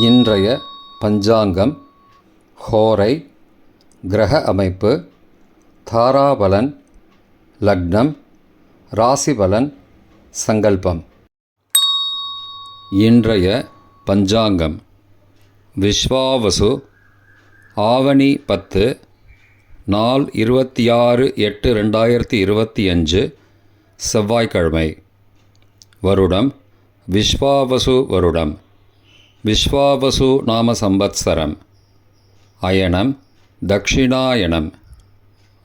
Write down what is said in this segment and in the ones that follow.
இன்றைய பஞ்சாங்கம், ஹோரை, கிரக அமைப்பு, தாராபலன், லக்னம், ராசிபலன், சங்கல்பம். இன்றைய பஞ்சாங்கம் விஸ்வாவசு, ஆவணி 10, நாள் 26/8/2025, செவ்வாய்க்கிழமை. வருடம் விஸ்வாவசு வருடம். விஸ்வாவசு நாம சம்பத்சரம். அயனம் தக்ஷிணாயனம்.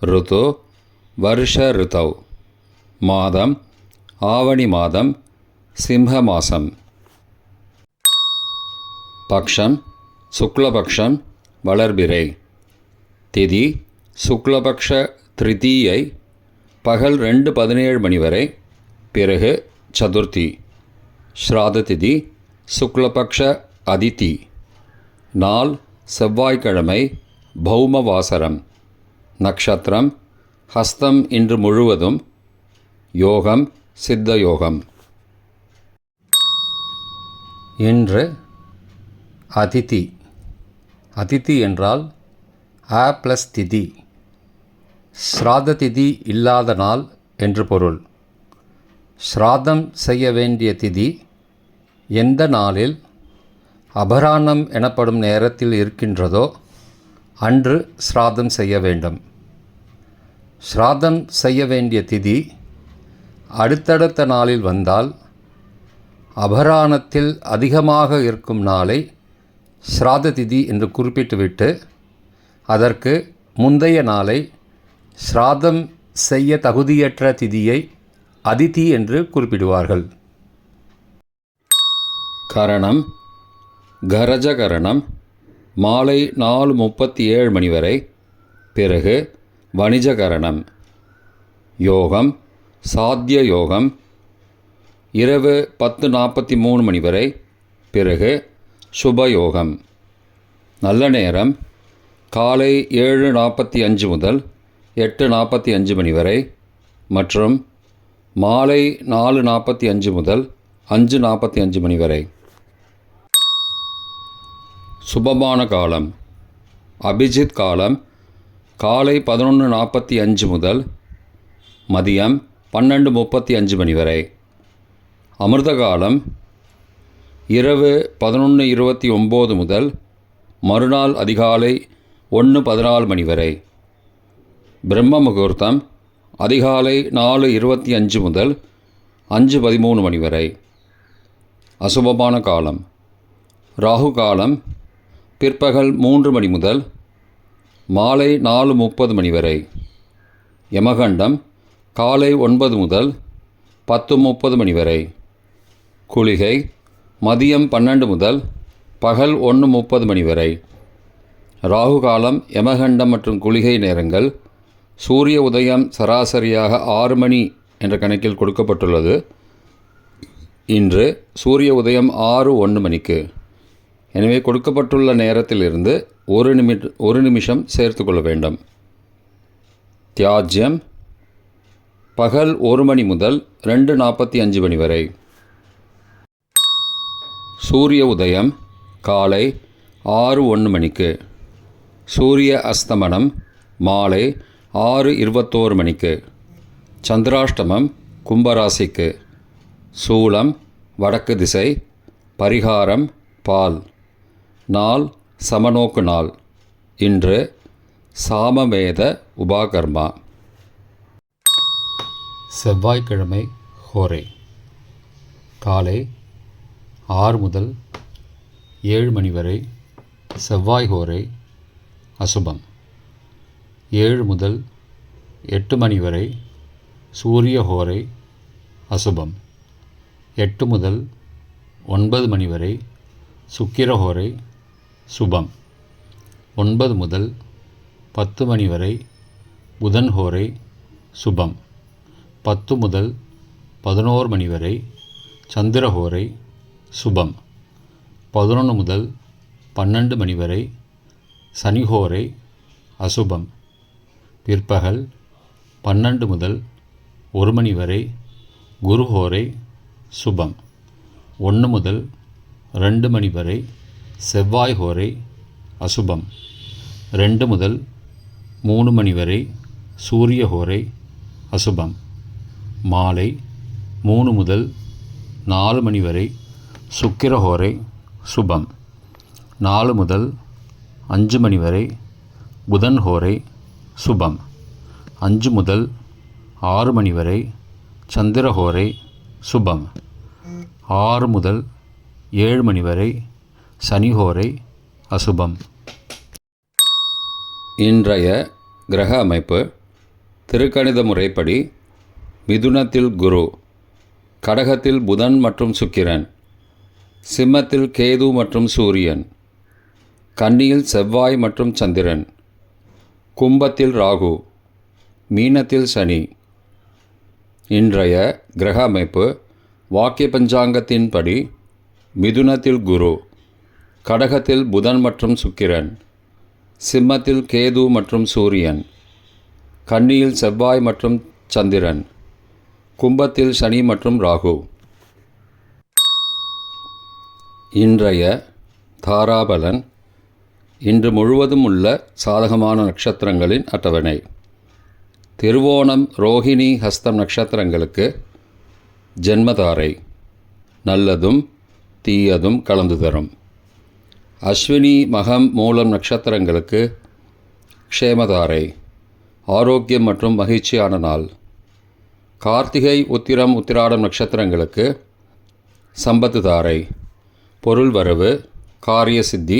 ருது வருஷ ருதௌ. மாதம் ஆவணி மாதம், சிம்ம மாசம். பக்ஷம் சுக்லபக்ஷம், வளர்பிறை. திதி சுக்லபக்ஷ திருத்தீயை, பகல் 2:17 மணி வரை, பிறகு சதுர்த்தி. ஸ்ராத திதி சுக்லபக்ஷ அதிதி. நாள் செவ்வாய்க்கிழமை, பௌமவாசரம். நக்ஷத்திரம் ஹஸ்தம் இன்று முழுவதும். யோகம் சித்த யோகம். இன்று அதிதி. அதிதி என்றால் + திதி. ஸ்ராத திதி இல்லாத நாள் என்று பொருள். ஸ்ராதம் செய்ய வேண்டிய திதி எந்த நாளில் அபராணம் எனப்படும் நேரத்தில் இருக்கின்றதோ அன்று ஸ்ராதம் செய்ய வேண்டும். ஸ்ராதம் செய்ய வேண்டிய திதி அடுத்தடுத்த நாளில் வந்தால் அபராணத்தில் அதிகமாக இருக்கும் நாளை ஸ்ராத திதி என்று குறிப்பிட்டுவிட்டு அதற்கு முந்தைய நாளை ஸ்ராதம் செய்ய தகுதியற்ற திதியை அதிதி என்று குறிப்பிடுவார்கள். கரணம் கரஜகரணம். மாலை 4:37 மணி வரை, பிறகு வணிஜகரணம். யோகம் சாத்திய யோகம். இரவு 10:43 மணி வரை, பிறகு சுபயோகம். நல்ல நேரம் காலை 7:45 முதல் 8:45 மணி வரை மற்றும் மாலை 4:45 முதல் 5:45 மணி வரை. சுபமான காலம் அபிஜித் காலம் காலை 11:45 முதல் மதியம் 12:35 மணி வரை. அமிர்த காலம் இரவு 11:29 முதல் மறுநாள் அதிகாலை 1:14 மணி வரை. பிரம்ம முகூர்த்தம் அதிகாலை 4:25 முதல் 5:13 மணி வரை. அசுபமான காலம் ராகு காலம் பிற்பகல் 3 மணி முதல் மாலை 4:30 மணி வரை. யமகண்டம் காலை 9 முதல் 10:30 மணி வரை. குளிகை மதியம் 12 முதல் பகல் 1:30 மணி வரை. ராகு காலம், யமகண்டம் மற்றும் குளிகை நேரங்கள் சூரிய உதயம் சராசரியாக 6 மணி என்ற கணக்கில் கொடுக்கப்பட்டுள்ளது. இன்று சூரிய உதயம் 6:01 மணிக்கு. எனவே கொடுக்கப்பட்டுள்ள நேரத்திலிருந்து ஒரு நிமிஷம் சேர்த்து கொள்ள வேண்டும். தியாஜ்யம் பகல் 1 மணி முதல் 2:45 மணி வரை. சூரிய உதயம் காலை 6:01 மணிக்கு. சூரிய அஸ்தமனம் மாலை 6:21 மணிக்கு. சந்திராஷ்டமம் கும்பராசிக்கு. சூலம் வடக்கு திசை. பரிகாரம் பால். நாள் சமநோக்கு நாள். இன்று சாமவேத உபாகர்மா. செவ்வாய்க்கிழமை ஹோரை. காலை 6 முதல் 7 மணி வரை செவ்வாய் ஹோரை அசுபம். 7 முதல் 8 மணி வரை சூரிய ஹோரை அசுபம். 8 முதல் 9 மணி வரை சுக்கிரஹோரை சுபம். 9 முதல் 10 மணி வரை புதன் ஹோரை சுபம். 10 முதல் 11 மணி வரை சந்திரஹோரை சுபம். 11 முதல் 12 மணி வரை சனிஹோரை அசுபம். பிற்பகல் 12 முதல் 1 மணி வரை குருஹோரை சுபம். 1 முதல் 2 மணி வரை செவ்வாய் ஹோரை அசுபம். 2 முதல் 3 மணி வரை சூரிய ஹோரை அசுபம். மாலை 3 முதல் 4 மணி வரை சுக்கிர ஹோரை சுபம். 4 முதல் 5 மணி வரை புதன் ஹோரை சுபம். 5 முதல் 6 மணி வரை சந்திர ஹோரை சுபம். 6 முதல் 7 மணி வரை சனி ஹோரை அசுபம். இன்றைய கிரக அமைப்பு திருக்கணித முறைப்படி மிதுனத்தில் குரு, கடகத்தில் புதன் மற்றும் சுக்கிரன், சிம்மத்தில் கேது மற்றும் சூரியன், கன்னியில் செவ்வாய் மற்றும் சந்திரன், கும்பத்தில் ராகு, மீனத்தில் சனி. இன்றைய கிரக அமைப்பு வாக்கிய பஞ்சாங்கத்தின்படி மிதுனத்தில் குரு, கடகத்தில் புதன் மற்றும் சுக்கிரன், சிம்மத்தில் கேது மற்றும் சூரியன், கன்னியில் செவ்வாய் மற்றும் சந்திரன், கும்பத்தில் சனி மற்றும் ராகு. இன்றைய தாராபலன். இன்று முழுவதும் உள்ள சாதகமான நட்சத்திரங்களின் அட்டவணை. திருவோணம், ரோஹிணி, ஹஸ்தம் நட்சத்திரங்களுக்கு ஜென்மதாரை, நல்லதும் தீயதும் கலந்து தரும். அஸ்வினி, மகம், மூலம் நட்சத்திரங்களுக்கு க்ஷேமதாரை, ஆரோக்கியம் மற்றும் மகிழ்ச்சியான நாள். கார்த்திகை, உத்திரம், உத்திராடம் நட்சத்திரங்களுக்கு சம்பத்து தாரை, பொருள் வரவு, காரிய சித்தி,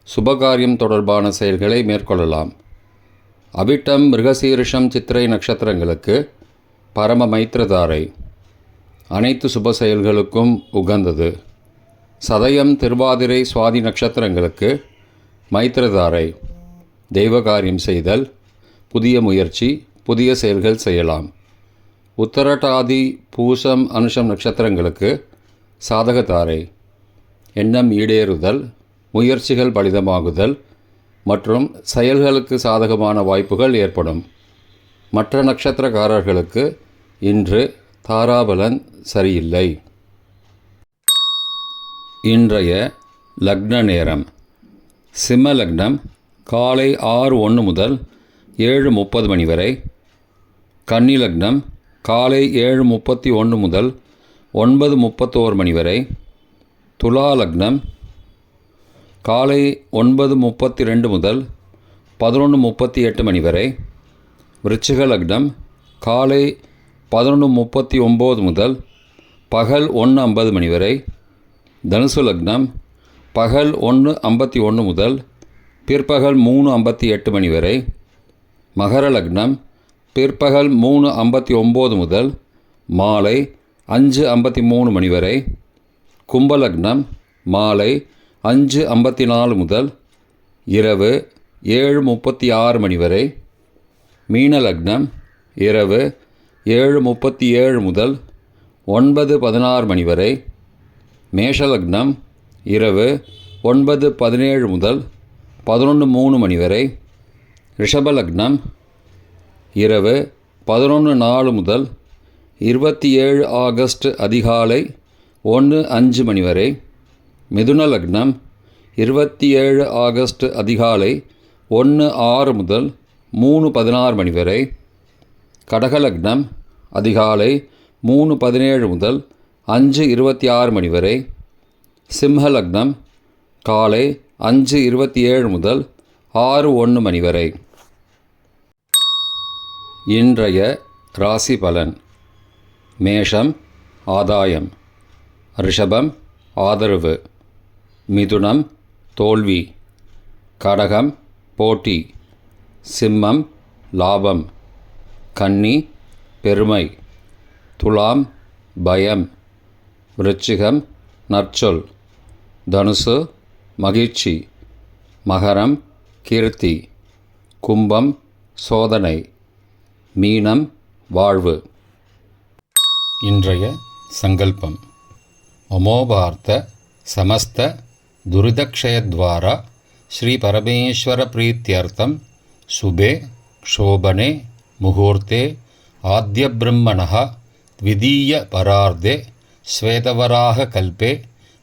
சுபகாரியம் தொடர்பான செயல்களை மேற்கொள்ளலாம். அவிட்டம், மிருகசீரிஷம், சித்திரை நட்சத்திரங்களுக்கு பரம மைத்திரதாரை, அனைத்து சுப செயல்களுக்கும் உகந்தது. சதயம், திருவாதிரை, சுவாதி நட்சத்திரங்களுக்கு மைத்திரதாரை, தெய்வகாரியம் செய்தல், புதிய முயற்சி, புதிய செயல்கள் செய்யலாம். உத்தரட்டாதி, பூசம், அனுஷம் நட்சத்திரங்களுக்கு சாதகதாரை, எண்ணம் ஈடேறுதல், முயற்சிகள் பலிதமாகுதல் மற்றும் செயல்களுக்கு சாதகமான வாய்ப்புகள் ஏற்படும். மற்ற நட்சத்திரக்காரர்களுக்கு இன்று தாராபலன் சரியில்லை. இன்றைய லக்ன நேரம். சிம்ம லக்னம் காலை 6:01 முதல் 7:30 மணி வரை. கன்னி லக்னம் காலை 7:31 முதல் 9:31 மணி வரை. துலா லக்னம் காலை 9:32 முதல் 11:38 மணி வரை. விருச்சிக லக்னம் காலை 11:39 முதல் பகல் 1:50 மணி வரை. தனுசு லக்னம் பகல் 1:51 முதல் பிற்பகல் 3:58 மணி வரை. மகர லக்னம் பிற்பகல் 3:59 முதல் மாலை 5:53 மணி வரை. கும்ப லக்னம் மாலை 5:54 முதல் இரவு 7:36 மணி வரை. மீன லக்னம் இரவு 7:37 முதல் 9:16 மணி வரை. மேஷ லக்னம் இரவு 9:17 முதல் 11:03 மணி வரை. ரிஷப லக்னம் இரவு 11:04 முதல் 27 ஆகஸ்ட் அதிகாலை 1:05 மணி வரை. மிதுன லக்னம் 27 ஆகஸ்ட் அதிகாலை 1:06 முதல் 3:16 மணி வரை. கடக லக்னம் அதிகாலை 3:17 முதல் 5:26 மணி வரை. சிம்ம லக்னம் காலை 5:27 முதல் 6:01 மணி வரை. இன்றைய ராசி பலன். மேஷம் ஆதாயம், ரிஷபம் ஆதரவு, மிதுனம் தோல்வி, கடகம் போட்டி, சிம்மம் லாபம், கன்னி பெருமை, துலாம் பயம், விருச்சிகம் நற்சொல், தனுசு மகிழ்ச்சி, மகரம் கீர்த்தி, கும்பம் சோதனை, மீனம் வாழ்வு. இன்றைய சங்கல்பம். அமோபார்த்த சமஸ்த துரிதக்ஷயத்வாரா ஸ்ரீ பரமேஸ்வர பிரீத்தியர்த்தம் சுபே க்ஷோபனே முகூர்த்தே ஆத்ய பிரம்மணः த்விதீய பரார்த்தே ஸ்வேதவராக கல்பே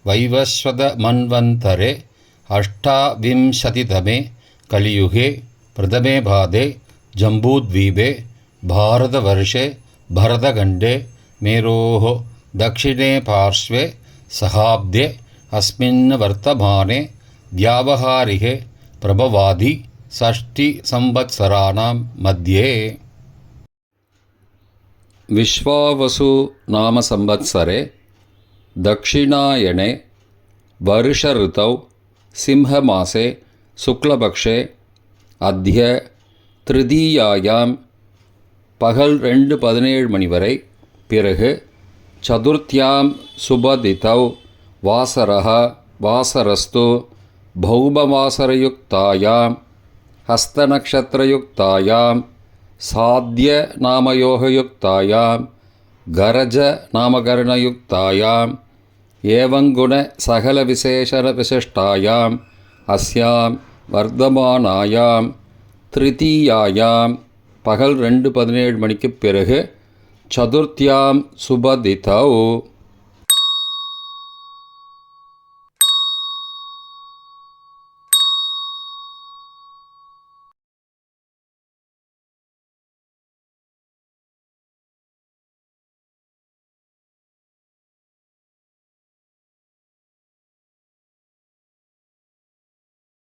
வைவஸ்வத மன்வந்தரே अष्टाविंशतितमे कलियुगे प्रथमे पादे जम्बूद्वीपे भारतवर्षे भरतखण्डे मेरोः दक्षिणे पार्श्वे सहाब्दे अस्मिन् वर्तमाने व्यावहारिके प्रभवादि षष्टिसंवत्सराणां मध्ये विश्वावसु नाम संवत्सरे दक्षिणायने वर्षऋतौ सिंहमासे शुक्लपक्षे अद्य तृतीयायां पगल 2:17 मणि वரை பிறகு चतुर्थ्यां सुबदितौ वासरः वासरस्तु भौमवासरयुक्तायां हस्तनक्षत्रयुक्तायां साध्यनामयोगयुक्तायां गरजनामकरणयुक्तायाम् एवङ्गुणसकलविशेषणविशिष्टायाम् अस्यां वर्धमानायां तृतीयायां पगल 2:17 மணிக்கு பிறகு चतुर्थ्यां सुबदितौ